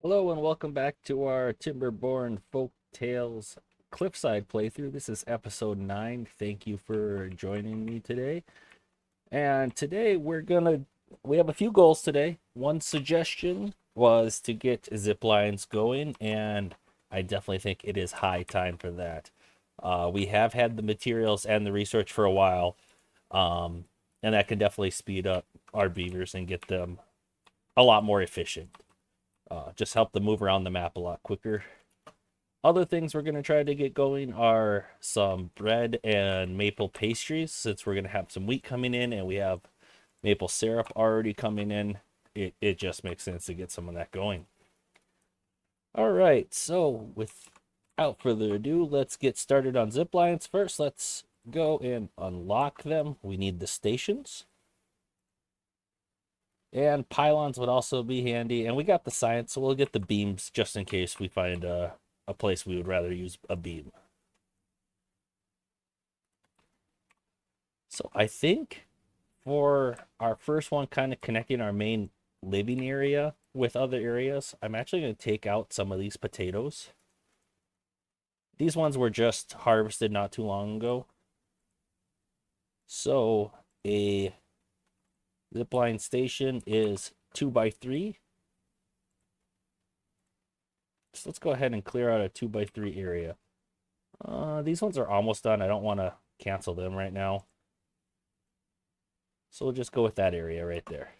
Hello and welcome back to our Timberborn Folktails Cliffside playthrough. This is episode 9. Thank you for joining me today. And today we have a few goals today. One suggestion was to get ziplines going, and I definitely think it is high time for that. We have had the materials and the research for a while, um, and that can definitely speed up our beavers and get them a lot more efficient. Just help them move around the map a lot quicker. Other things we're going to try to get going are some bread and maple pastries, since we're going to have some wheat coming in and we have maple syrup already coming in. It just makes sense to get some of that going. All right, so without further ado, let's get started on zip lines. First, let's go and unlock them. We need the stations. And pylons would also be handy. And we got the science, so we'll get the beams just in case we find a place we would rather use a beam. So I think for our first one, kind of connecting our main living area with other areas, I'm actually going to take out some of these potatoes. These ones were just harvested not too long ago. So a zipline station is 2x3. So let's go ahead and clear out a 2x3 area. These ones are almost done. I don't want to cancel them right now. So we'll just go with that area right there.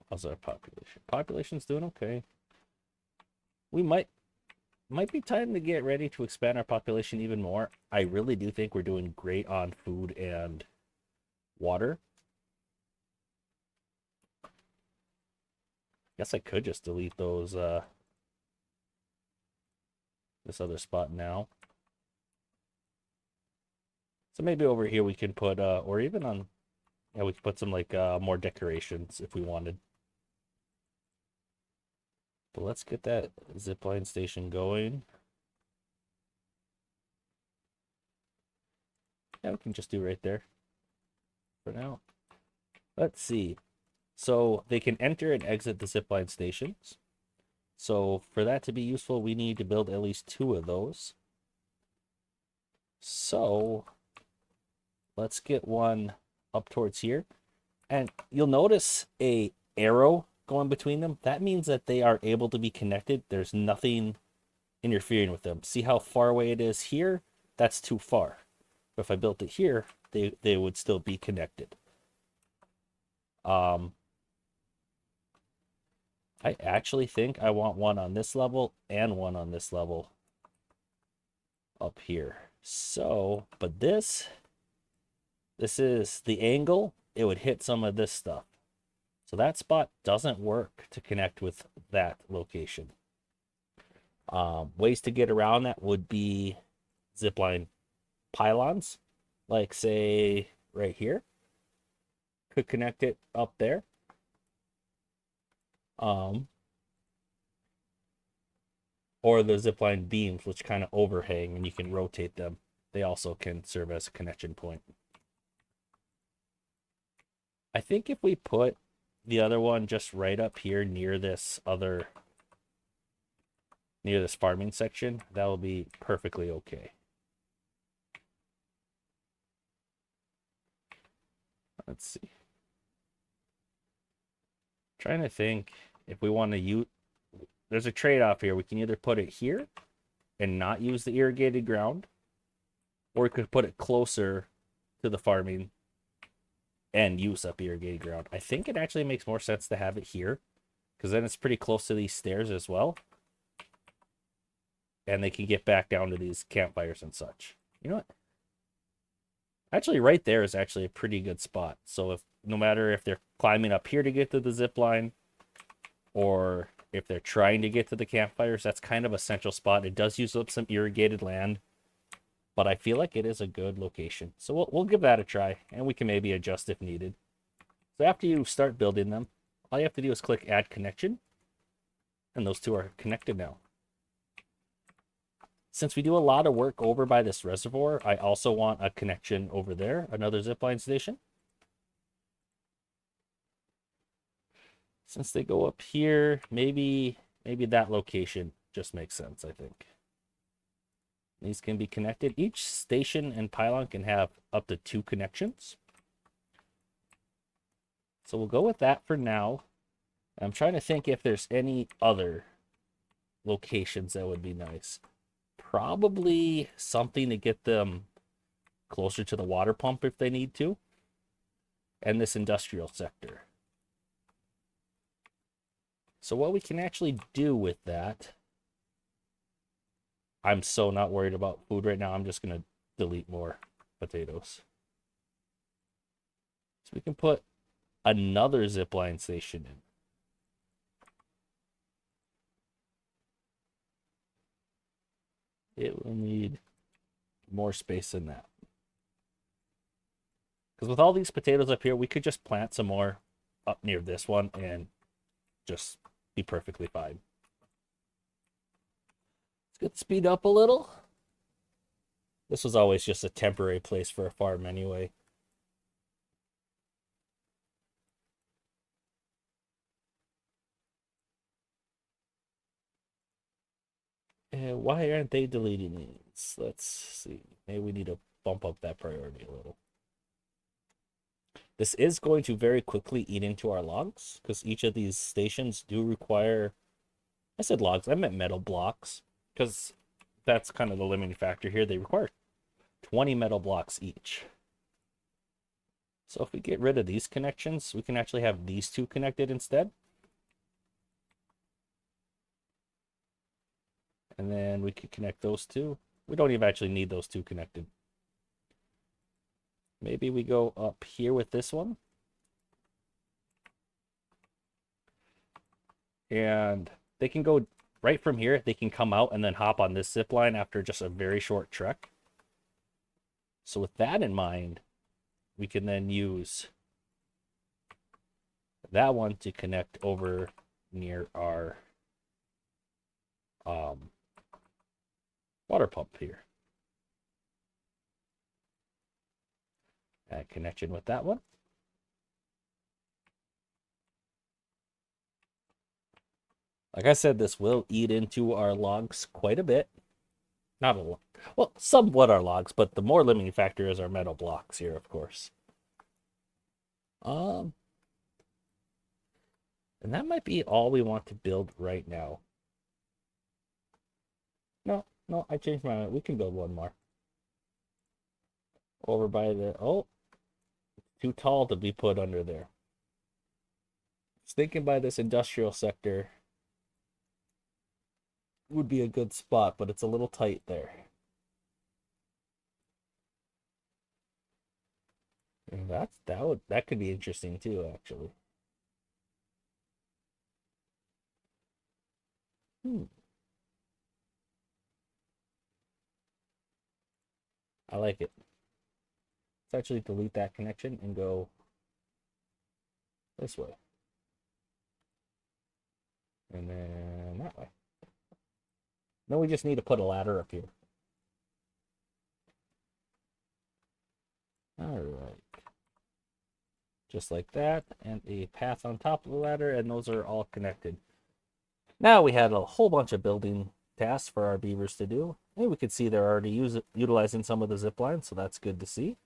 How's our population? Population's doing okay. We might be time to get ready to expand our population even more. I really do think we're doing great on food and water. Guess I could just delete those this other spot now. So maybe over here we can put or even on, yeah, we could put some like more decorations if we wanted. But let's get that zipline station going. Yeah, we can just do right there for now. Let's see. So they can enter and exit the zipline stations. So for that to be useful, we need to build at least 2 of those. So let's get one up towards here. And you'll notice a arrow going between them. That means that they are able to be connected. There's nothing interfering with them. See how far away it is here? That's too far. But if I built it here, they would still be connected. I actually think I want one on this level and one on this level up here. So, but this is the angle. It would hit some of this stuff. So that spot doesn't work to connect with that location. Ways to get around that would be zipline pylons, like say right here. Could connect it up there. Or the zipline beams, which kind of overhang and you can rotate them. They also can serve as a connection point. I think if we put the other one just right up here near this farming section, that will be perfectly okay. Let's see. Trying to think if we want to use, there's a trade-off here. We can either put it here and not use the irrigated ground, or we could put it closer to the farming and use up irrigated ground. I think it actually makes more sense to have it here, because then it's pretty close to these stairs as well. And they can get back down to these campfires and such. You know what? Actually, right there is actually a pretty good spot. So if no matter if they're climbing up here to get to the zip line, or if they're trying to get to the campfires, that's kind of a central spot. It does use up some irrigated land, but I feel like it is a good location. So we'll give that a try, and we can maybe adjust if needed. So after you start building them, all you have to do is click Add Connection, and those two are connected now. Since we do a lot of work over by this reservoir, I also want a connection over there, another zipline station. Since they go up here, maybe that location just makes sense, I think. These can be connected. Each station and pylon can have up to 2 connections. So we'll go with that for now. I'm trying to think if there's any other locations that would be nice. Probably something to get them closer to the water pump if they need to. And this industrial sector. So what we can actually do with that, I'm so not worried about food right now. I'm just going to delete more potatoes. So we can put another zipline station in. It will need more space than that. Because with all these potatoes up here, we could just plant some more up near this one and just be perfectly fine. Let's speed up a little. This was always just a temporary place for a farm anyway. And why aren't they deleting these? Let's see. Maybe we need to bump up that priority a little. This is going to very quickly eat into our logs because each of these stations do require, I said logs, I meant metal blocks because that's kind of the limiting factor here. They require 20 metal blocks each. So if we get rid of these connections, we can actually have these 2 connected instead. And then we could connect those 2. We don't even actually need those 2 connected. Maybe we go up here with this one. And they can go right from here. They can come out and then hop on this zip line after just a very short trek. So with that in mind, we can then use that one to connect over near our water pump here. Add connection with that one. Like I said, this will eat into our logs quite a bit. Not a lot. Well, somewhat our logs, but the more limiting factor is our metal blocks here, of course. And that might be all we want to build right now. No, I changed my mind. We can build one more. Over by the, oh, too tall to be put under there. I was thinking by this industrial sector would be a good spot, but it's a little tight there. And that could be interesting too, actually. I like it. Let's actually delete that connection and go this way. And then that way. Then we just need to put a ladder up here. All right. Just like that, and a path on top of the ladder, and those are all connected. Now we had a whole bunch of building tasks for our beavers to do. And we could see they're already utilizing some of the zip lines, so that's good to see.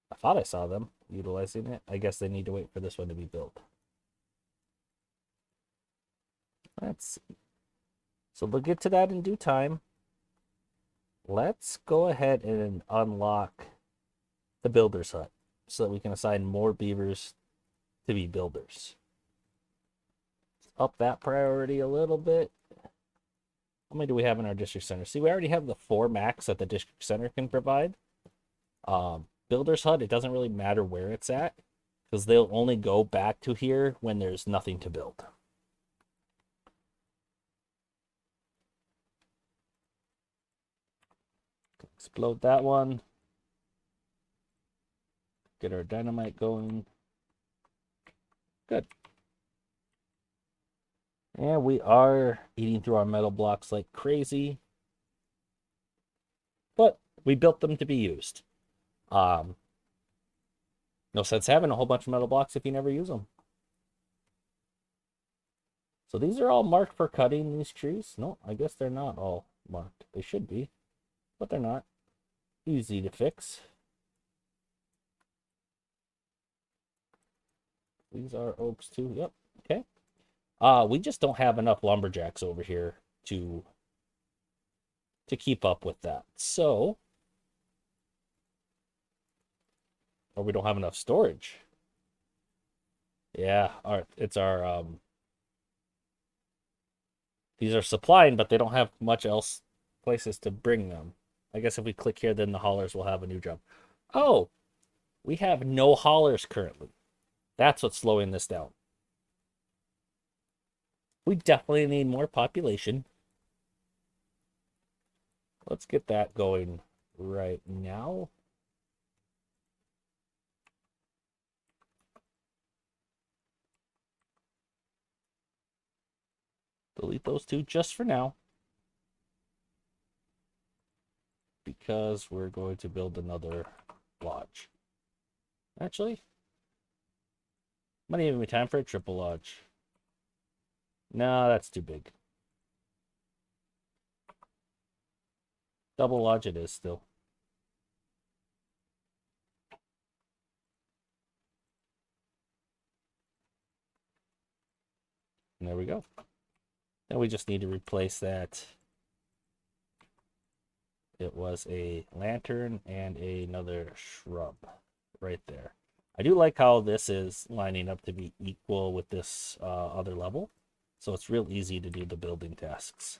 I thought I saw them utilizing it. I guess they need to wait for this one to be built. Let's see. So we'll get to that in due time. Let's go ahead and unlock the builder's hut so that we can assign more beavers to be builders. Up that priority a little bit. How many do we have in our district center? See, we already have the 4 max that the district center can provide. Builder's hut, it doesn't really matter where it's at because they'll only go back to here when there's nothing to build. Explode that one. Get our dynamite going. Good. And we are eating through our metal blocks like crazy. We built them to be used. No sense having a whole bunch of metal blocks if you never use them. So these are all marked for cutting, these trees. No, I guess they're not all marked. They should be, but they're not. Easy to fix. These are oaks too. Yep. Okay. We just don't have enough lumberjacks over here to keep up with that. So, or we don't have enough storage. Yeah, it's our these are supplying, but they don't have much else places to bring them. I guess if we click here, then the haulers will have a new job. Oh, we have no haulers currently. That's what's slowing this down. We definitely need more population. Let's get that going right now. Delete those two just for now, because we're going to build another lodge. Actually, might even be time for a triple lodge. No, that's too big. Double lodge it is still. And there we go. Then we just need to replace that. It was a lantern and another shrub right there. I do like how this is lining up to be equal with this other level. So it's real easy to do the building tasks.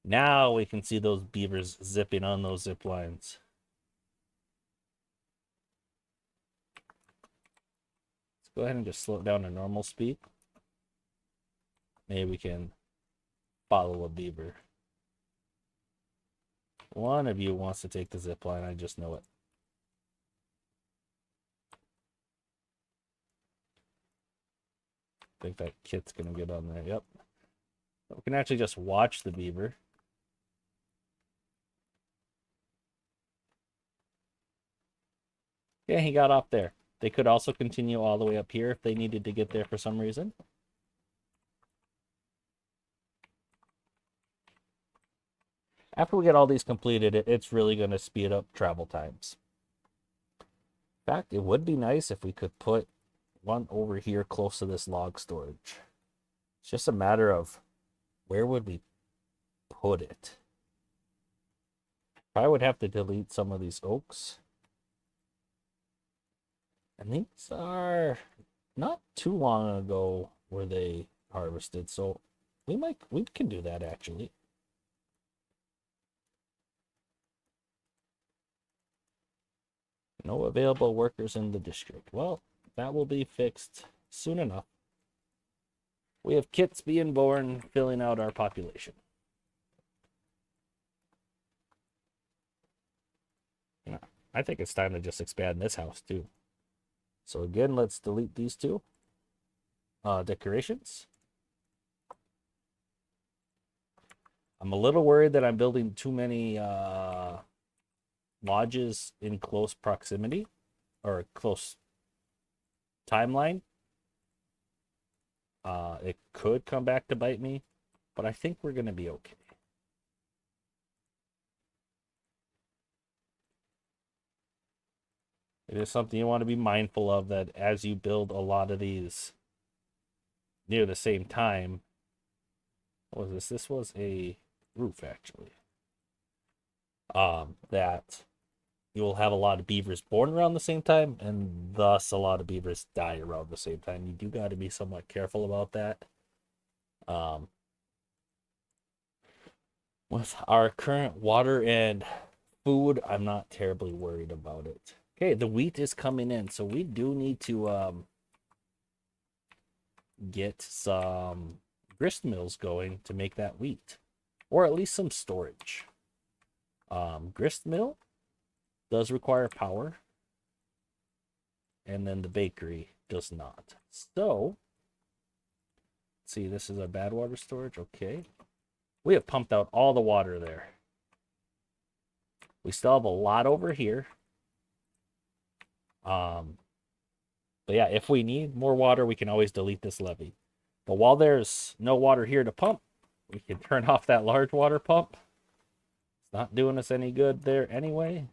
Now we can see those beavers zipping on those zip lines. Let's go ahead and just slow it down to normal speed. Maybe we can follow a beaver. One of you wants to take the zip line, I just know it. I think that kit's gonna get on there. Yep. We can actually just watch the beaver. Yeah, he got off there. They could also continue all the way up here if they needed to get there for some reason. After we get all these completed, it's really going to speed up travel times. In fact, it would be nice if we could put one over here close to this log storage. It's just a matter of where would we put it. I would have to delete some of these oaks. And these are not too long ago were they harvested, so we can do that actually. No available workers in the district. Well, that will be fixed soon enough. We have kits being born, filling out our population. I think it's time to just expand this house too. So again, let's delete these two decorations. I'm a little worried that I'm building too many lodges in close proximity or close timeline. It could come back to bite me, but I think we're going to be okay. It is something you want to be mindful of, that as you build a lot of these near the same time. What was this? This was a roof, actually. That you will have a lot of beavers born around the same time, and thus a lot of beavers die around the same time. You do got to be somewhat careful about that. With our current water and food, I'm not terribly worried about it. Okay, the wheat is coming in, so we do need to get some grist mills going to make that wheat, or at least some storage. Grist mill does require power, and then the bakery does not. So, let's see, this is a bad water storage. Okay, we have pumped out all the water there. We still have a lot over here. But yeah, if we need more water, we can always delete this levee. But while there's no water here to pump, we can turn off that large water pump. It's not doing us any good there anyway.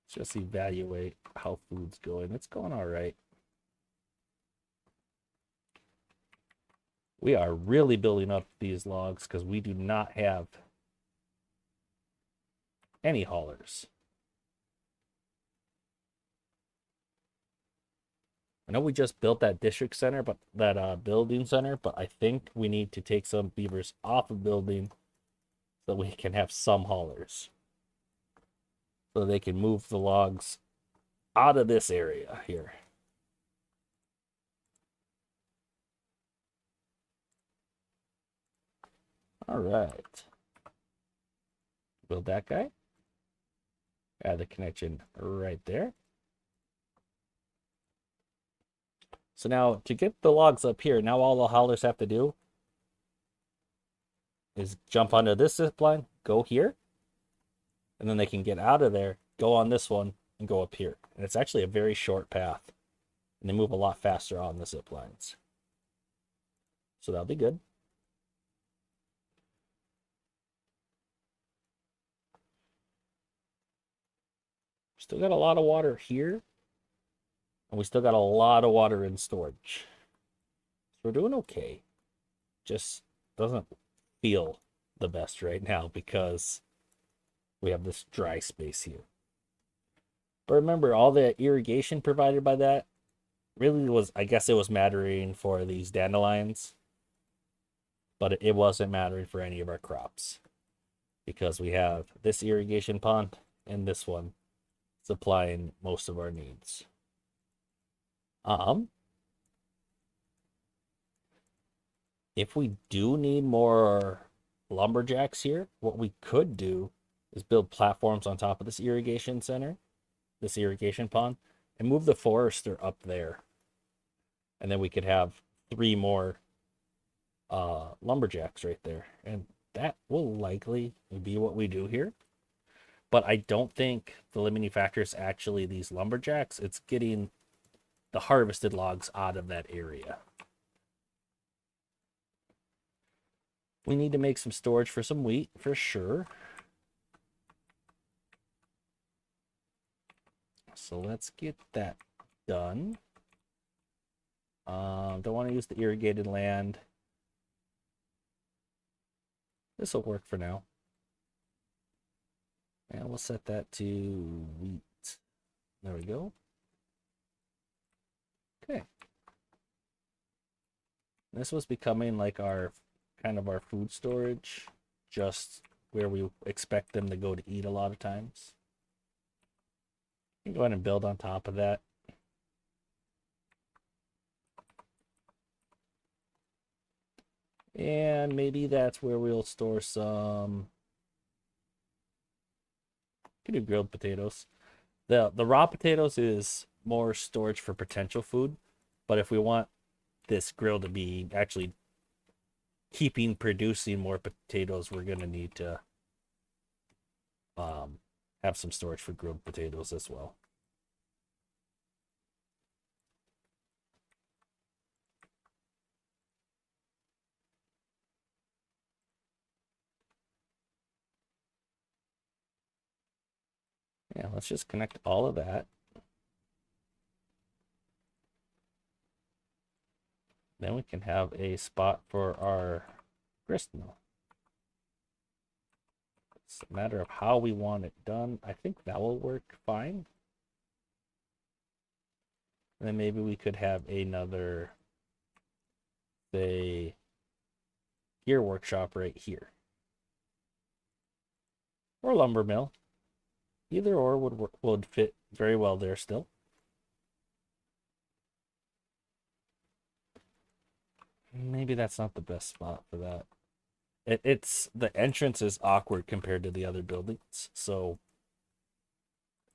Let's just evaluate how food's going. It's going all right. We are really building up these logs because we do not have any haulers. I know we just built that district center, but that building center, but I think we need to take some beavers off of building so we can have some haulers. So they can move the logs out of this area here. All right. Build that guy. Add the connection right there. So now to get the logs up here, now all the haulers have to do is jump onto this zip line, go here, and then they can get out of there, go on this one, and go up here. And it's actually a very short path. And they move a lot faster on the zip lines. So that'll be good. Still got a lot of water here. And we still got a lot of water in storage. So we're doing okay. Just doesn't feel the best right now because we have this dry space here. But remember, all the irrigation provided by that really was, I guess it was mattering for these dandelions. But it wasn't mattering for any of our crops. Because we have this irrigation pond and this one supplying most of our needs. If we do need more lumberjacks here, what we could do is build platforms on top of this irrigation center, this irrigation pond, and move the forester up there. And then we could have 3 more lumberjacks right there. And that will likely be what we do here. But I don't think the limiting factor is actually these lumberjacks. It's getting the harvested logs out of that area. We need to make some storage for some wheat for sure. So let's get that done. Don't want to use the irrigated land. This will work for now. And we'll set that to wheat. There we go. Okay. This was becoming like our kind of our food storage, just where we expect them to go to eat a lot of times. You can go ahead and build on top of that. And maybe that's where we'll store some. Could do grilled potatoes. The raw potatoes is more storage for potential food, but if we want this grill to be actually producing more potatoes, we're gonna need to have some storage for grilled potatoes as well. Yeah, let's just connect all of that. Then we can have a spot for our grist mill. It's a matter of how we want it done. I think that will work fine. And then maybe we could have another, say, gear workshop right here. Or lumber mill. Either or would fit very well there still. Maybe that's not the best spot for that. It's the entrance is awkward compared to the other buildings, so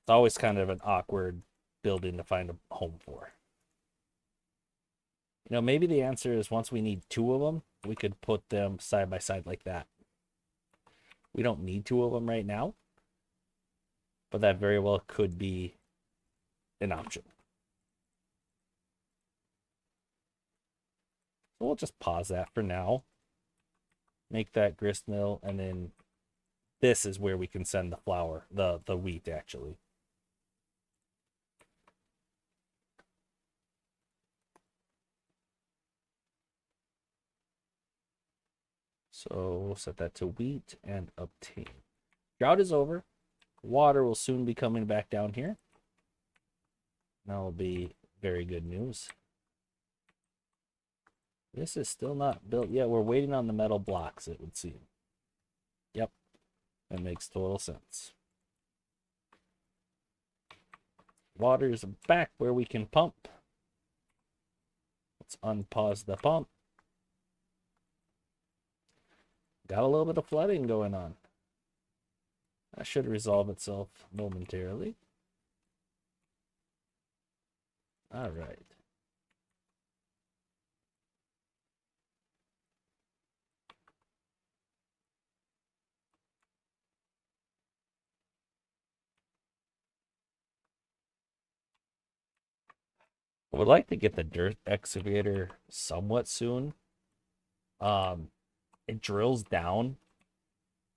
it's always kind of an awkward building to find a home for. You know, maybe the answer is once we need 2 of them, we could put them side by side like that. We don't need two of them right now, but that very well could be an option. So we'll just pause that for now. Make that grist mill, and then this is where we can send the flour, the wheat actually. So we'll set that to wheat and obtain. Drought is over. Water will soon be coming back down here. That will be very good news. This is still not built yet. We're waiting on the metal blocks, it would seem. Yep, that makes total sense. Water is back where we can pump. Let's unpause the pump. Got a little bit of flooding going on. That should resolve itself momentarily. All right. I would like to get the dirt excavator somewhat soon. It drills down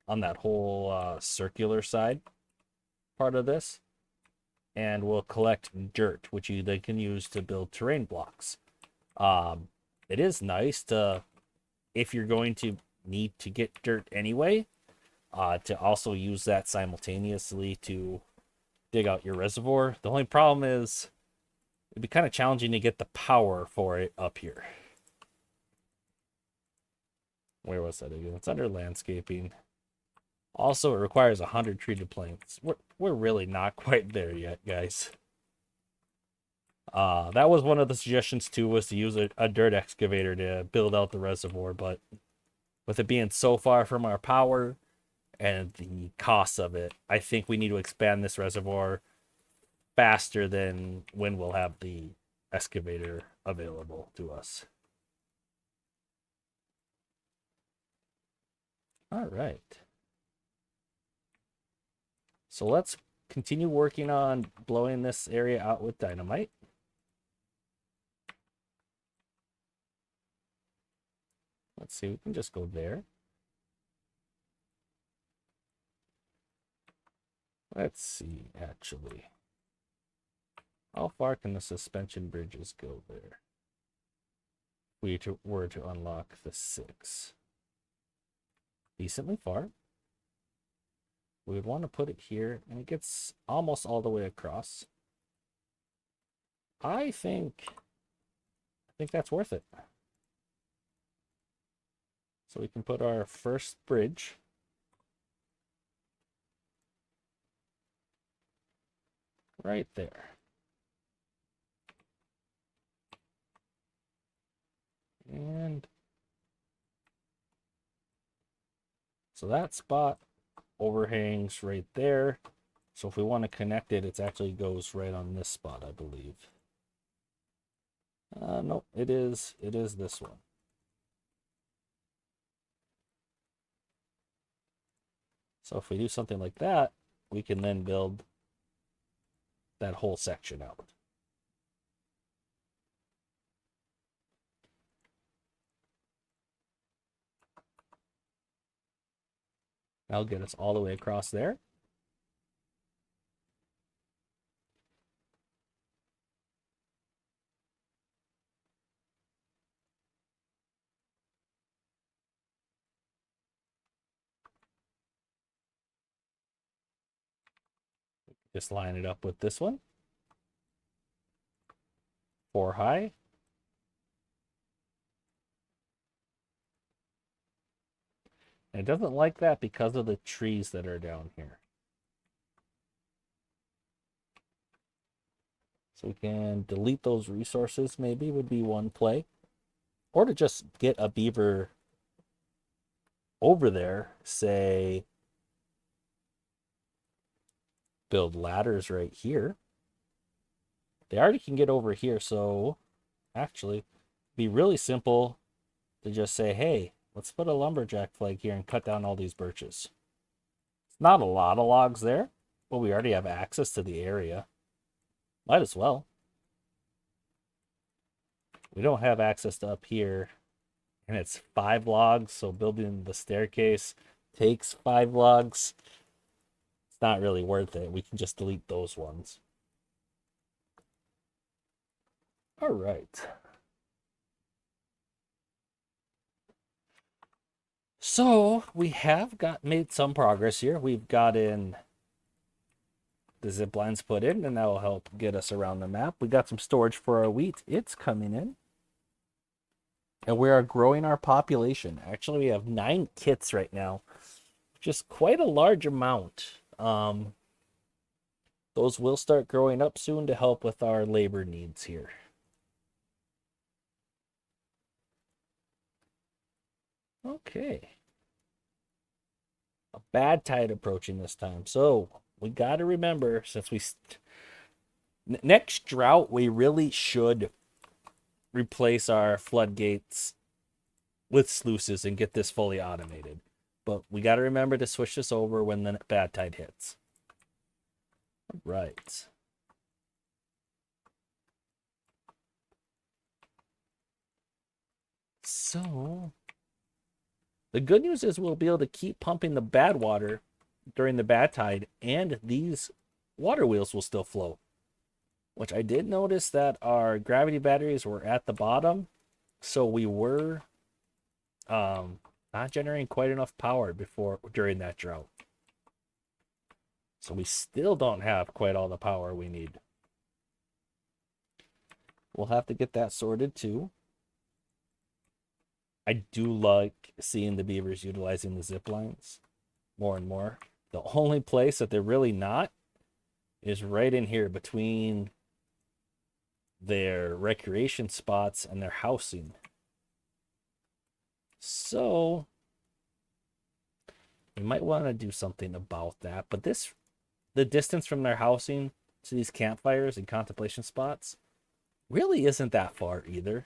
on that whole circular side part of this, and will collect dirt, which you then can use to build terrain blocks. It is nice to, if you're going to need to get dirt anyway, to also use that simultaneously to dig out your reservoir. The only problem is it'd be kind of challenging to get the power for it up here. Where was that again? It's under landscaping. Also, it requires 100 treated planes. We're really not quite there yet, guys. That was one of the suggestions too, was to use a dirt excavator to build out the reservoir, but with it being so far from our power and the cost of it, I think we need to expand this reservoir faster than when we'll have the excavator available to us. All right. So let's continue working on blowing this area out with dynamite. Let's see, we can just go there. Let's see, actually. How far can the suspension bridges go there? If we were to unlock the 6. Decently far. We would want to put it here, and it gets almost all the way across. I think that's worth it. So we can put our first bridge right there. And so that spot overhangs right there. So if we want to connect it, it actually goes right on this spot, I believe. Nope, it is this one. So if we do something like that, we can then build that whole section out. That'll get us all the way across there. Just line it up with this one. 4 high. And it doesn't like that because of the trees that are down here. So we can delete those resources, maybe, would be one play. Or to just get a beaver over there, say, build ladders right here. They already can get over here, so actually, it'd be really simple to just say, hey, let's put a lumberjack flag here and cut down all these birches. Not a lot of logs there, but we already have access to the area. Might as well. We don't have access to up here, and it's 5 logs, so building the staircase takes 5 logs. It's not really worth it. We can just delete those ones. All right. So we have made some progress here. We've gotten the zip lines put in, and that will help get us around the map. We got some storage for our wheat. It's coming in. And we are growing our population. Actually, we have 9 kits right now. Just quite a large amount. Those will start growing up soon to help with our labor needs here. Okay. A bad tide approaching this time. So we got to remember, since next drought, we really should replace our floodgates with sluices and get this fully automated. But we got to remember to switch this over when the bad tide hits. All right. So the good news is we'll be able to keep pumping the bad water during the bad tide, and these water wheels will still flow. Which I did notice that our gravity batteries were at the bottom, so we were not generating quite enough power during that drought. So we still don't have quite all the power we need. We'll have to get that sorted too. I do like seeing the beavers utilizing the zip lines more and more. The only place that they're really not is right in here between their recreation spots and their housing. So we might want to do something about that. But the distance from their housing to these campfires and contemplation spots really isn't that far either.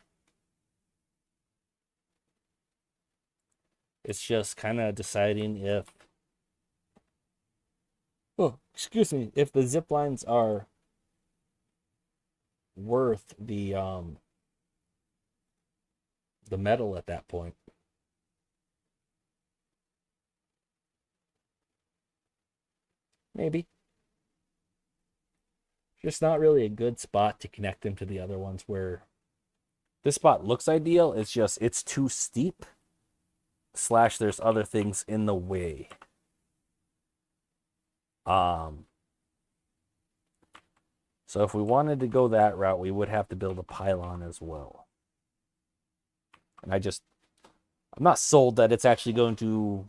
It's just kind of deciding if if the zip lines are worth the metal at that point. Maybe. Just not really a good spot to connect them to the other ones where this spot looks ideal. It's just, it's too steep. / there's other things in the way. So if we wanted to go that route, we would have to build a pylon as well. And I'm not sold that it's actually going to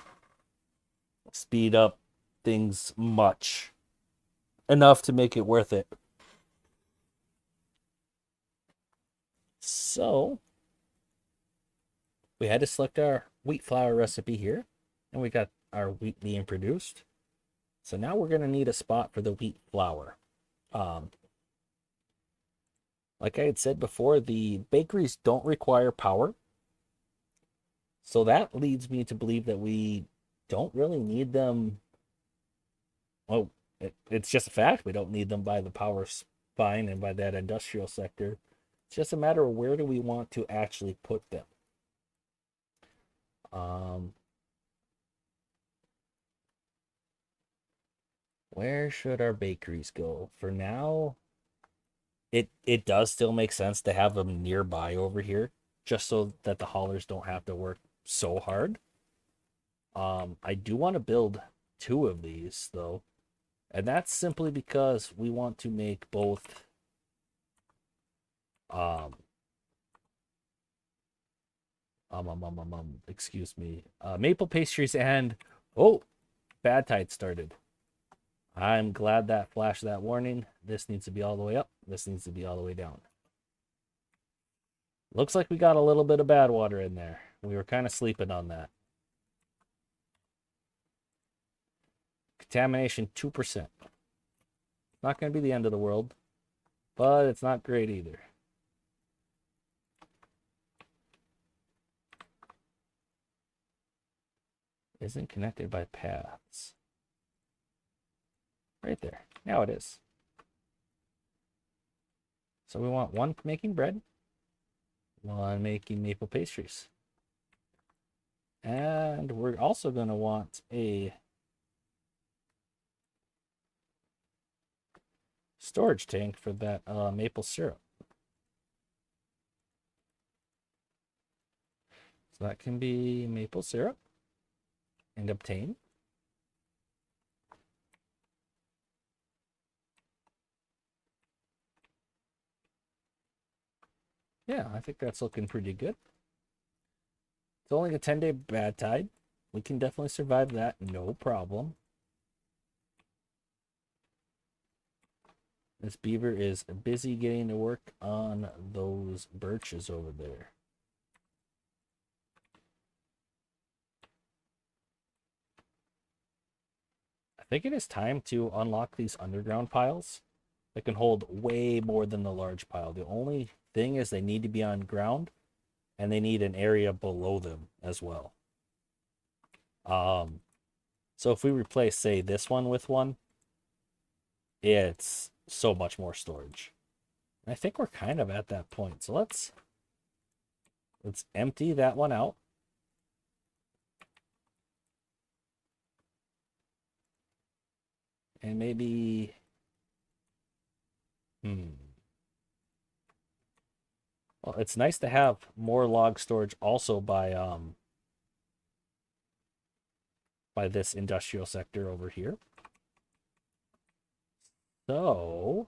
speed up things much enough to make it worth it. So we had to select our wheat flour recipe here, and we got our wheat being produced. So now we're going to need a spot for the wheat flour. Like I had said before, the bakeries don't require power. So that leads me to believe that we don't really need them. Well, it's just a fact. We don't need them by the power spine and by that industrial sector. It's just a matter of where do we want to actually put them. Where should our bakeries go? For now, it does still make sense to have them nearby over here, just so that the haulers don't have to work so hard. I do want to build 2 of these though, and that's simply because we want to make both excuse me, maple pastries and bad tide started. I'm glad that flashed that warning. This needs to be all the way up. This needs to be all the way down. Looks like we got a little bit of bad water in there. We were kind of sleeping on that. Contamination 2%. Not going to be the end of the world, but it's not great either. Isn't connected by paths. Right there. Now it is. So we want one making bread, one making maple pastries. And we're also going to want a storage tank for that maple syrup. So that can be maple syrup and obtain. Yeah, I think that's looking pretty good. It's only a 10-day bad tide. We can definitely survive that, no problem. This beaver is busy getting to work on those birches over there. I think it is time to unlock these underground piles that can hold way more than the large pile. The only thing is they need to be on ground and they need an area below them as well. So if we replace, say, this one with one, it's so much more storage. And I think we're kind of at that point. So let's empty that one out. And maybe well, it's nice to have more log storage also by this industrial sector over here. So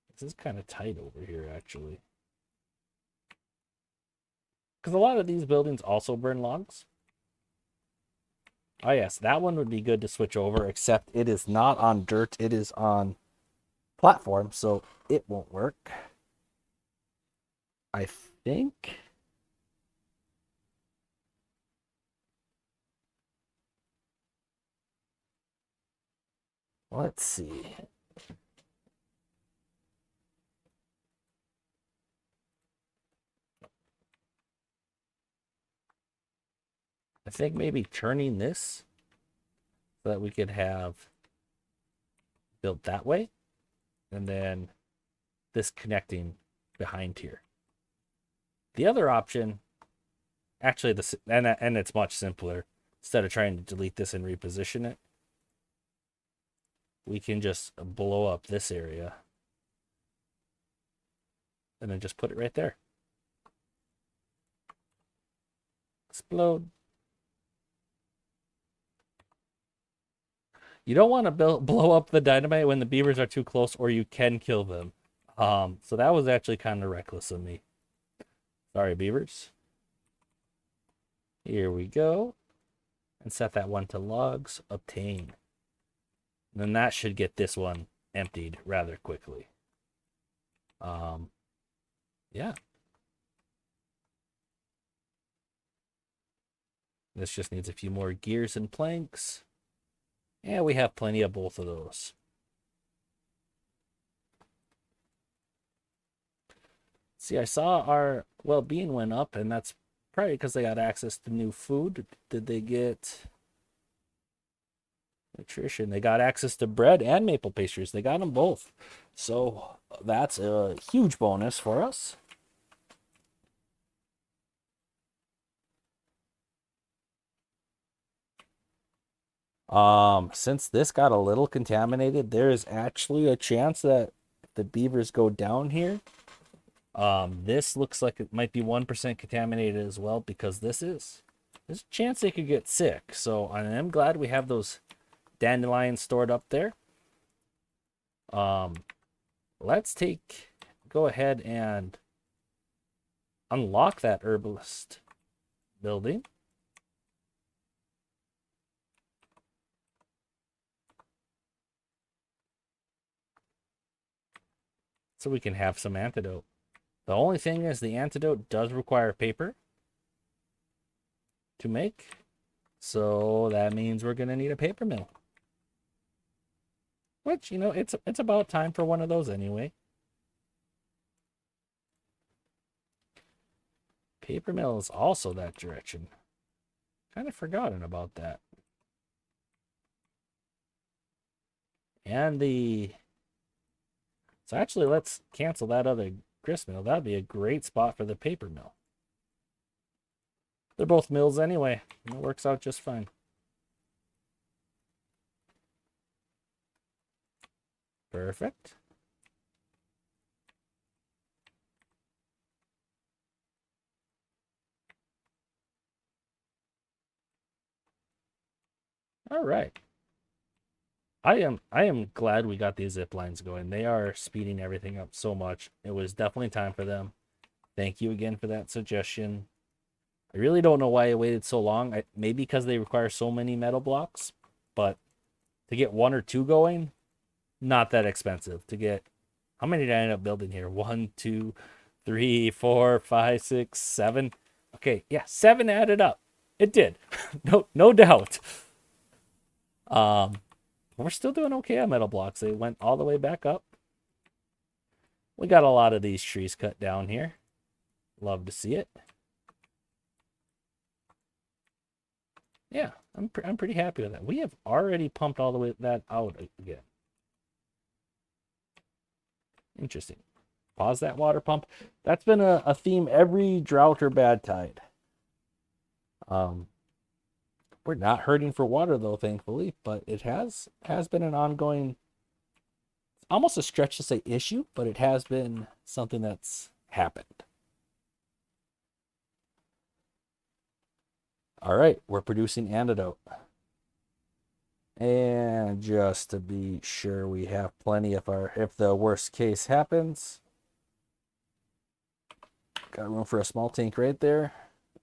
this is kind of tight over here, actually. Because a lot of these buildings also burn logs. Oh, yes, that one would be good to switch over, except it is not on dirt. It is on platform, so it won't work. I think. Let's see. I think maybe turning this so that we could have built that way, and then this connecting behind here. The other option, actually, and it's much simpler. Instead of trying to delete this and reposition it, we can just blow up this area and then just put it right there. Explode. You don't want to blow up the dynamite when the beavers are too close, or you can kill them. So that was actually kind of reckless of me. Sorry, beavers. Here we go. And set that one to logs. Obtain. And then that should get this one emptied rather quickly. Yeah. This just needs a few more gears and planks. And we have plenty of both of those. See, I saw our well-being went up, and that's probably because they got access to new food. Did they get nutrition? They got access to bread and maple pastries. They got them both. So that's a huge bonus for us. Since this got a little contaminated, there is actually a chance that the beavers go down here. This looks like it might be 1% contaminated as well, because there's a chance they could get sick. So I am glad we have those dandelions stored up there. Let's go ahead and unlock that herbalist building. So we can have some antidote. The only thing is the antidote does require paper to make. So that means we're going to need a paper mill. Which, it's about time for one of those anyway. Paper mill is also that direction. Kind of forgotten about that. And the... So actually, let's cancel that other grist mill. That'd be a great spot for the paper mill. They're both mills anyway. It works out just fine. Perfect. All right. I am glad we got these zip lines going. They are speeding everything up so much. It was definitely time for them. Thank you again for that suggestion. I really don't know why I waited so long. Maybe because they require so many metal blocks, but to get one or two going, not that expensive. To get, how many did I end up building here? 1, 2, 3, 4, 5, 6, 7. Okay, yeah, 7 added up. It did. No doubt. We're still doing okay on metal blocks. They went all the way back up. We got a lot of these trees cut down here. Love to see it. Yeah, I'm pretty happy with that. We have already pumped all the way that out again. Interesting. Pause that water pump. That's been a theme every drought or bad tide. We're not hurting for water though, thankfully, but it has been an ongoing, almost a stretch to say issue, but it has been something that's happened. All right, we're producing antidote. And just to be sure we have plenty if the worst case happens. Got room for a small tank right there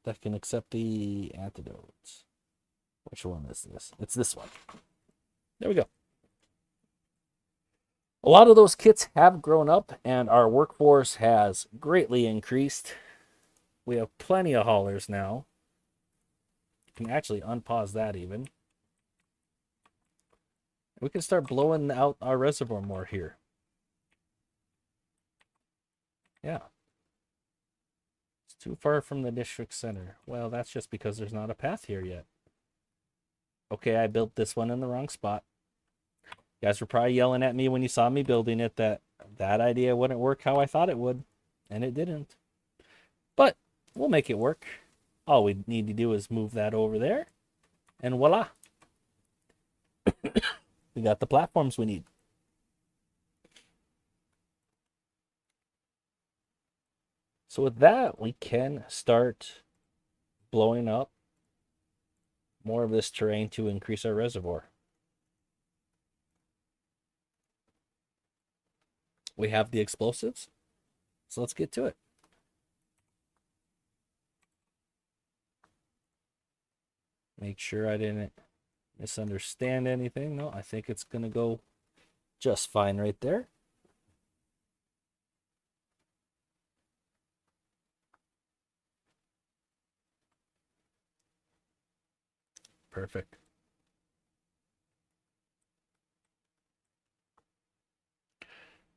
that can accept the antidotes. Which one is this? It's this one. There we go. A lot of those kits have grown up and our workforce has greatly increased. We have plenty of haulers now. You can actually unpause that even. We can start blowing out our reservoir more here. Yeah. It's too far from the district center. Well, that's just because there's not a path here yet. Okay, I built this one in the wrong spot. You guys were probably yelling at me when you saw me building it that idea wouldn't work how I thought it would. And it didn't. But we'll make it work. All we need to do is move that over there. And voila. We got the platforms we need. So with that, we can start blowing up more of this terrain to increase our reservoir. We have the explosives, so let's get to it. Make sure I didn't misunderstand anything. No, I think it's going to go just fine right there. Perfect.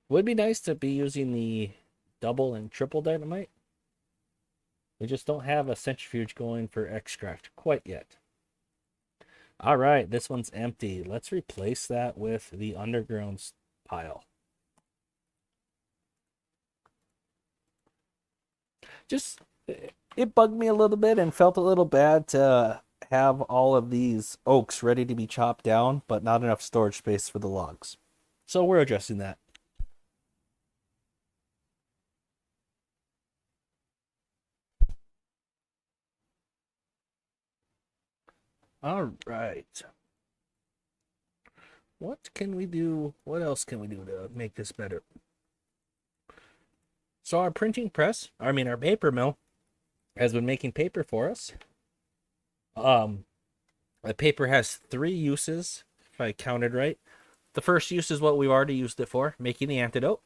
Would be nice to be using the double and triple dynamite. We just don't have a centrifuge going for extract quite yet. All right, this one's empty. Let's replace that with the underground pile. Just, it bugged me a little bit and felt a little bad to have all of these oaks ready to be chopped down, but not enough storage space for the logs. So we're addressing that. All right. What can we do? What else can we do to make this better? So our printing press, our paper mill, has been making paper for us. The paper has 3 uses, if I counted right. The first use is what we've already used it for, making the antidote.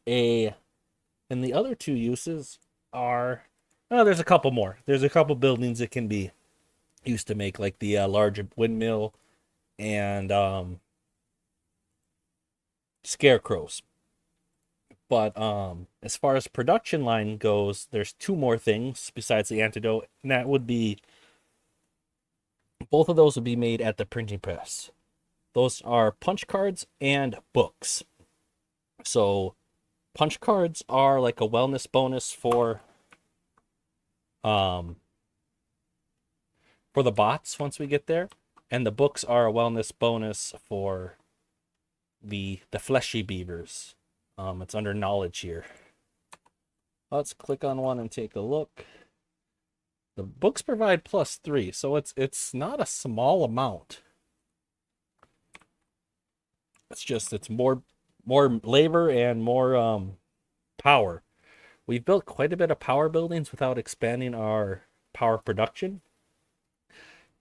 And the other 2 uses are, there's a couple more. There's a couple buildings that can be used to make, like the large windmill and scarecrows. But as far as production line goes, there's 2 more things besides the antidote, and that would be, both of those would be made at the printing press. Those are punch cards and books. So punch cards are like a wellness bonus um for the bots once we get there, and the books are a wellness bonus for the fleshy beavers. It's under knowledge here. Let's click on one and take a look. The books provide +3, so it's not a small amount. It's more labor and more power. We've built quite a bit of power buildings without expanding our power production.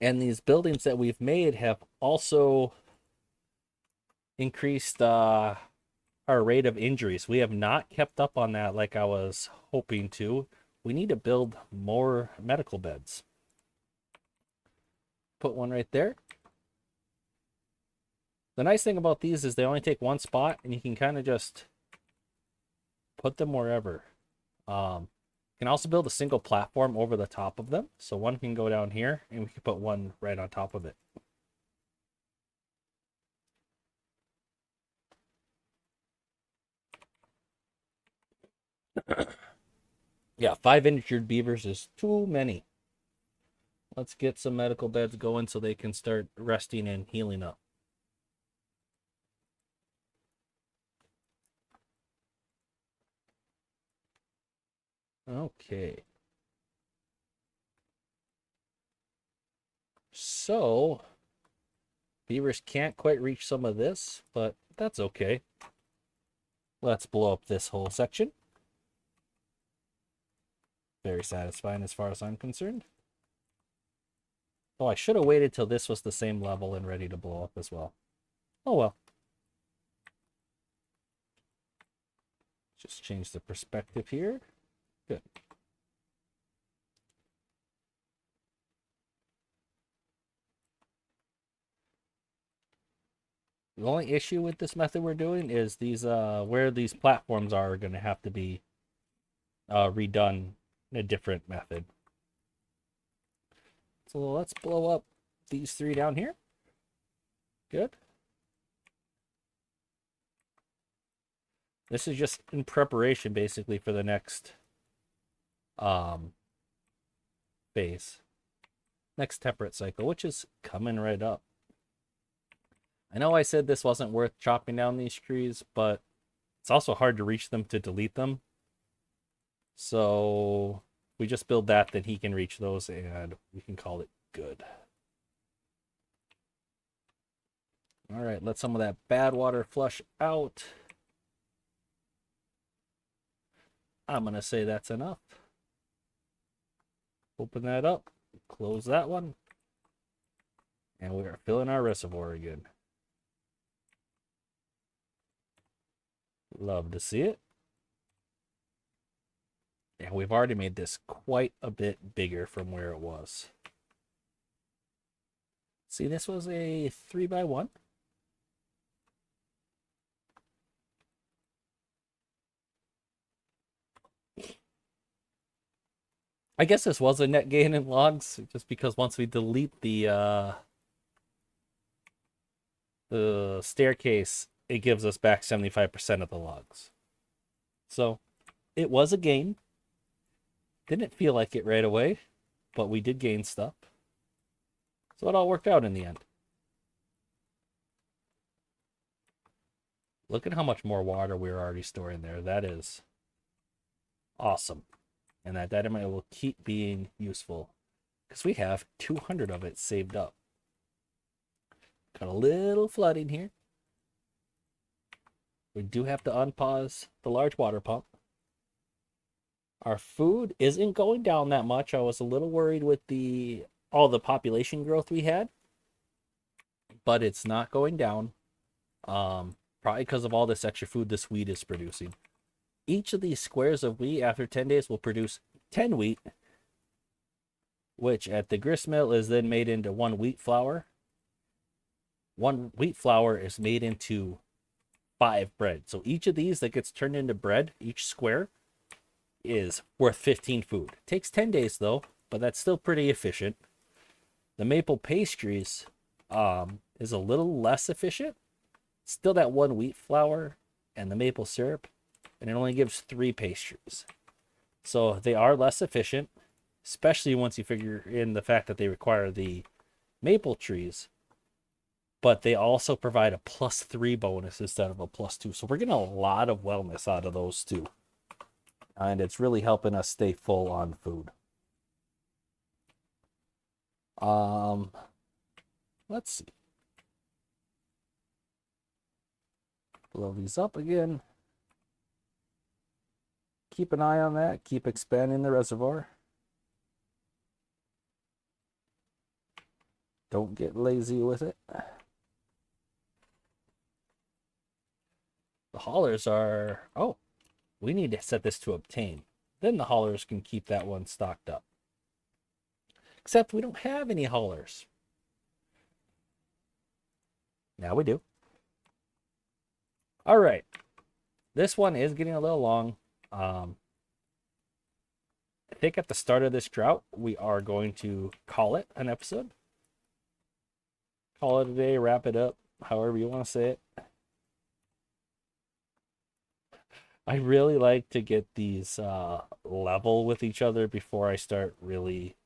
And these buildings that we've made have also increased our rate of injuries. We have not kept up on that like I was hoping to. We need to build more medical beds. Put one right there. The nice thing about these is they only take one spot, and you can kind of just put them wherever. You can also build a single platform over the top of them. So one can go down here, and we can put one right on top of it. Yeah, 5 injured beavers is too many. Let's get some medical beds going so they can start resting and healing up. Okay. So, beavers can't quite reach some of this, but that's okay. Let's blow up this whole section. Very satisfying as far as I'm concerned. Oh, I should have waited till this was the same level and ready to blow up as well. Oh well. Just change the perspective here. Good. The only issue with this method we're doing is these where these platforms are going to have to be redone in a different method. So let's blow up these 3 down here. Good. This is just in preparation basically for the next phase. Next temperate cycle, which is coming right up. I know I said this wasn't worth chopping down these trees, but it's also hard to reach them to delete them. So we just build that, then he can reach those, and we can call it good. All right, let some of that bad water flush out. I'm going to say that's enough. Open that up, close that one, and we are filling our reservoir again. Love to see it. And we've already made this quite a bit bigger from where it was. See, this was a 3x1. I guess this was a net gain in logs, just because once we delete the staircase, it gives us back 75% of the logs. So it was a gain. Didn't feel like it right away, but we did gain stuff. So it all worked out in the end. Look at how much more water we're already storing there. That is awesome. And that dynamite will keep being useful because we have 200 of it saved up. Got a little flooding here. We do have to unpause the large water pump. Our food isn't going down that much. I was a little worried with all the population growth we had, but it's not going down. Probably because of all this extra food this wheat is producing. Each of these squares of wheat after 10 days will produce 10 wheat, which at the grist mill is then made into 1 wheat flour. 1 wheat flour is made into 5 bread. So each of these that gets turned into bread, each square, is worth 15 food. It takes 10 days though, but that's still pretty efficient. The maple pastries is a little less efficient. Still that one wheat flour and the maple syrup, and it only gives 3 pastries. So they are less efficient, especially once you figure in the fact that they require the maple trees, but they also provide a +3 bonus instead of a +2. So we're getting a lot of wellness out of those two. And it's really helping us stay full on food. Let's see. Blow these up again. Keep an eye on that. Keep expanding the reservoir. Don't get lazy with it. The haulers are... Oh, we need to set this to obtain. Then the haulers can keep that one stocked up. Except we don't have any haulers. Now we do. All right. This one is getting a little long. I think at the start of this drought, we are going to call it an episode. Call it a day, wrap it up, however you want to say it. I really like to get these level with each other before I start really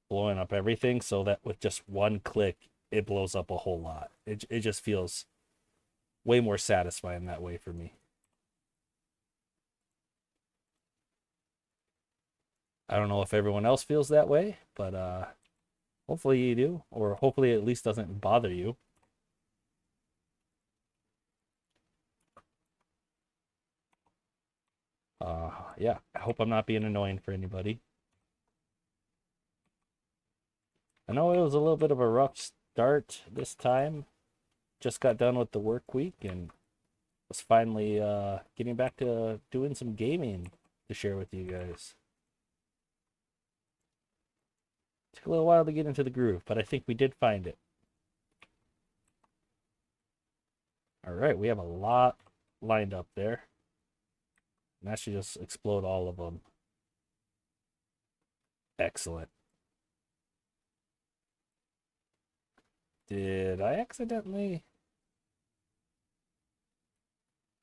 blowing up everything, so that with just one click, it blows up a whole lot. It just feels way more satisfying that way for me. I don't know if everyone else feels that way, but hopefully you do, or hopefully it at least doesn't bother you. Yeah, I hope I'm not being annoying for anybody. I know it was a little bit of a rough start this time. Just got done with the work week and was finally getting back to doing some gaming to share with you guys. Took a little while to get into the groove, but I think we did find it. All right, we have a lot lined up there. And that should just explode all of them. Excellent. Did I accidentally...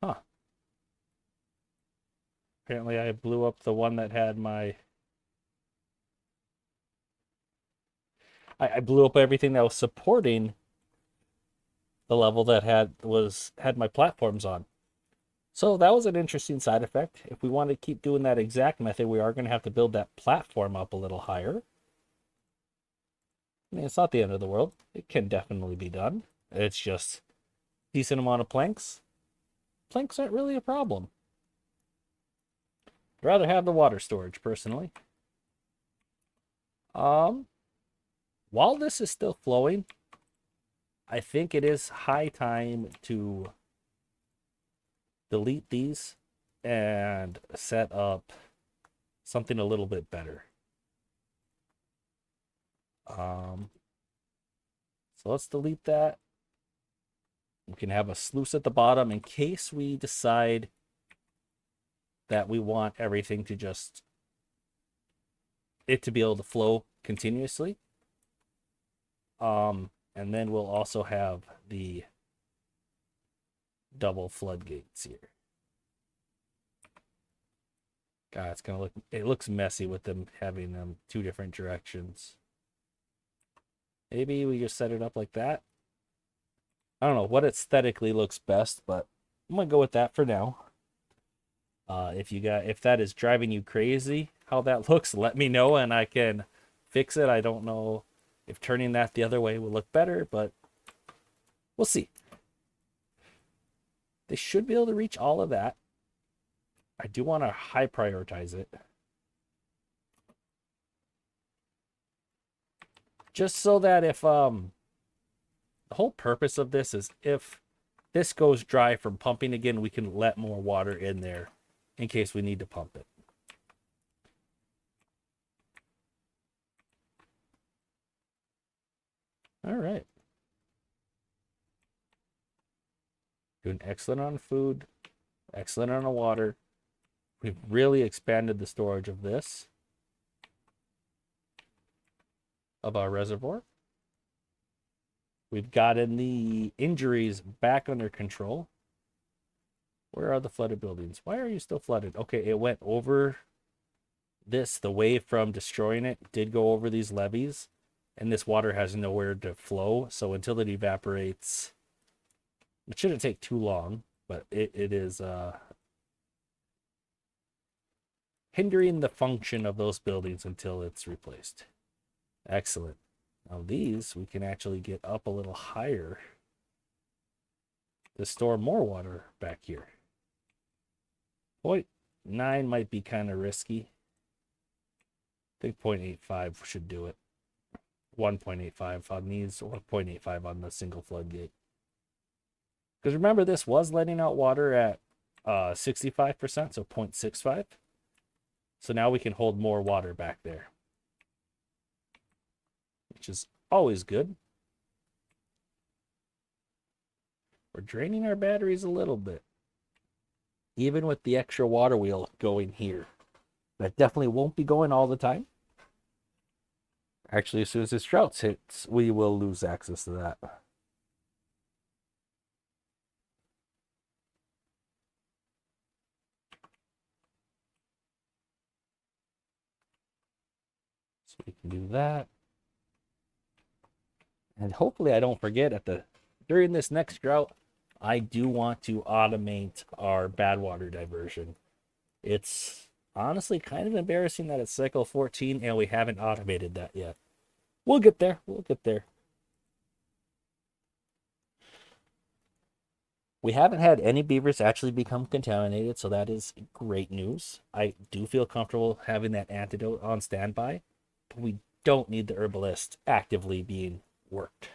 Huh. Apparently I blew up the one that had my... I blew up everything that was supporting the level that had my platforms on. So that was an interesting side effect. If we want to keep doing that exact method, we are going to have to build that platform up a little higher. I mean, it's not the end of the world. It can definitely be done. It's just a decent amount of planks. Planks aren't really a problem. I'd rather have the water storage, personally. While this is still flowing, I think it is high time to delete these and set up something a little bit better. So let's delete that. We can have a sluice at the bottom in case we decide that we want everything to just it to be able to flow continuously. And then we'll also have the double floodgates here. God, it's gonna look, it looks messy with them having them 2 different directions. Maybe we just set it up like that. I don't know what aesthetically looks best, but I'm gonna go with that for now. If that is driving you crazy how that looks, let me know and I can fix it. I don't know if turning that the other way will look better, but we'll see. They should be able to reach all of that. I do want to high prioritize it. Just so that if the whole purpose of this is if this goes dry from pumping again, we can let more water in there in case we need to pump it. All right. Doing excellent on food, excellent on the water. We've really expanded the storage of this, of our reservoir. We've gotten the injuries back under control. Where are the flooded buildings? Why are you still flooded? Okay, it went over this. The wave from destroying it did go over these levees, and this water has nowhere to flow. So until it evaporates, it shouldn't take too long, but it is hindering the function of those buildings until it's replaced. Excellent. Now these we can actually get up a little higher to store more water back here. 0.9 might be kind of risky. I think 0.85 should do it. 1.85 on these, or 0.85 on the single floodgate. Because remember, this was letting out water at 65%, so 0.65. So now we can hold more water back there, which is always good. We're draining our batteries a little bit, even with the extra water wheel going here. That definitely won't be going all the time. Actually, as soon as this drought hits, we will lose access to that. So we can do that. And hopefully I don't forget during this next drought, I do want to automate our bad water diversion. It's honestly kind of embarrassing that it's cycle 14 and we haven't automated that yet. We'll get there. We'll get there. We haven't had any beavers actually become contaminated, so that is great news. I do feel comfortable having that antidote on standby, but we don't need the herbalist actively being worked.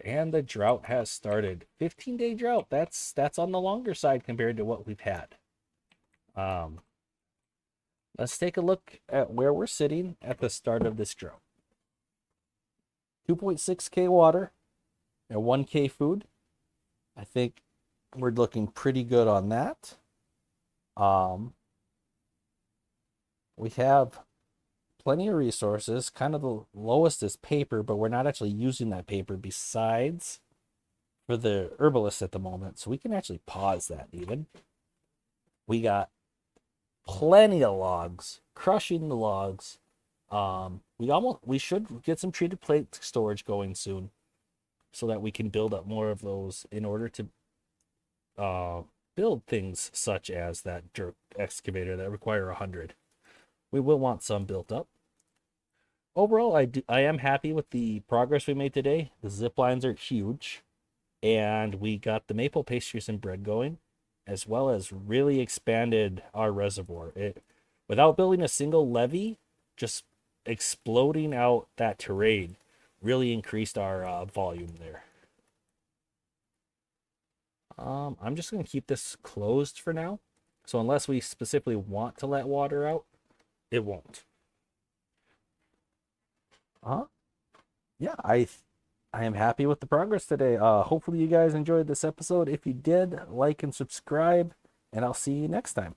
And the drought has started. 15-day drought. That's on the longer side compared to what we've had. Let's take a look at where we're sitting at the start of this drought. 2.6K water and 1K food. I think we're looking pretty good on that. We have plenty of resources. Kind of the lowest is paper, but we're not actually using that paper besides for the herbalist at the moment. So we can actually pause that even. We got plenty of logs, crushing the logs. We should get some treated plate storage going soon so that we can build up more of those in order to build things such as that dirt excavator that require 100. We will want some built up. Overall, I am happy with the progress we made today. The zip lines are huge, and we got the maple pastries and bread going, as well as really expanded our reservoir. Without building a single levee, just exploding out that terrain really increased our volume there. I'm just going to keep this closed for now. So unless we specifically want to let water out, it won't. Yeah, I am happy with the progress today. Hopefully you guys enjoyed this episode. If you did, like and subscribe, and I'll see you next time.